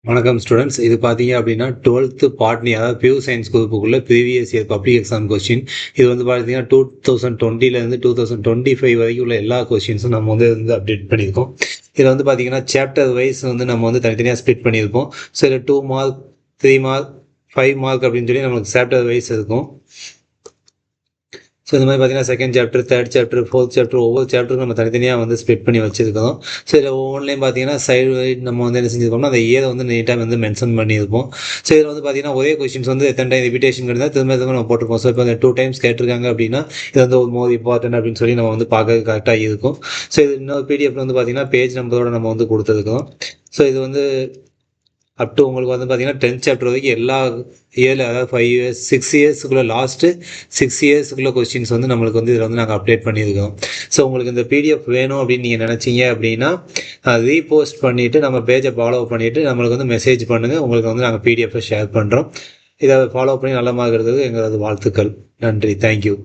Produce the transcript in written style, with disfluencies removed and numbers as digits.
வணக்கம் ஸ்டூடெண்ட்ஸ். இது பார்த்தீங்க அப்படின்னா 12th பாட்னி, அதாவது பியூர் சயின்ஸ் குரூப்புக்குள்ள previous year public exam question. இது வந்து பார்த்தீங்கன்னா 2020லேருந்து 2025 வரைக்கும் உள்ள எல்லா கொஸ்டின்ஸும் நம்ம வந்து அப்டேட் பண்ணியிருக்கோம். இதில் வந்து பார்த்தீங்கன்னா சாப்டர் வைஸ் வந்து நம்ம வந்து தனித்தனியாக ஸ்ப்ளிட் பண்ணியிருப்போம். ஸோ இதில் 2 மார்க், 3 மார்க், 5 மார்க் அப்படின்னு சொல்லி நம்மளுக்கு சாப்டர் வைஸ் இருக்கும். ஸோ இந்த மாதிரி பார்த்தீங்கன்னா second chapter, third chapter, fourth chapter, ஒவ்வொரு சாப்டரும் நம்ம தனித்தனியாக வந்து ஸ்ப்ளிட் பண்ணி வச்சிருக்கோம். ஸோ இதில் ஒவ்வொன்றிலையும் பார்த்தீங்கன்னா சைடு வைட் நம்ம வந்து என்ன செஞ்சிருக்கோம்னா அந்த இயரை வந்து நீட்டாக வந்து மென்ஷன் பண்ணியிருப்போம். ஸோ இதில் வந்து பார்த்தீங்கன்னா ஒரே கொஸ்டின்ஸ் வந்து எத்தனை டைம் ரிப்பீட்டேஷன் இருந்தால் திரும்ப திரும்ப நம்ம போட்டிருப்போம். ஸோ இப்போ அந்த 2 டைம்ஸ் கேட்டிருக்காங்க அப்படின்னா இது வந்து ஒரு மோர் இம்பார்ட்டன்ட் அப்படின்னு சொல்லி நம்ம வந்து பார்க்க கரெக்டாக இருக்கும். ஸோ இது இன்னொரு பிடிஎஃப்ல வந்து பார்த்தீங்கன்னா பேஜ் நம்பரோட நம்ம வந்து கொடுத்துருக்கோம். ஸோ இது வந்து அப் டு உங்களுக்கு வந்து பார்த்தீங்கன்னா 10th சாப்டர் வரைக்கும் எல்லா இயரில், அதாவது 5 இயர்ஸ் 6 இயர்ஸுக்குள்ளே லாஸ்ட்டு 6 இயர்ஸுக்குள்ளே கொஸ்டின்ஸ் வந்து நம்மளுக்கு வந்து இதில் வந்து நாங்கள் அப்டேட் பண்ணியிருக்கோம். ஸோ உங்களுக்கு இந்த பிடிஎஃப் வேணும் அப்படின்னு நீங்கள் நினச்சிங்க அப்படின்னா ரீபோஸ்ட் பண்ணிவிட்டு நம்ம பேஜை ஃபாலோ பண்ணிவிட்டு நம்மளுக்கு வந்து மெசேஜ் பண்ணுங்கள். உங்களுக்கு வந்து நாங்கள் பிடிஎஃப்பை ஷேர் பண்ணுறோம். இதை ஃபாலோ பண்ணி நல்ல மார்க் எடுக்கிறதுக்கு எங்களது வாழ்த்துக்கள். நன்றி. தேங்க்யூ.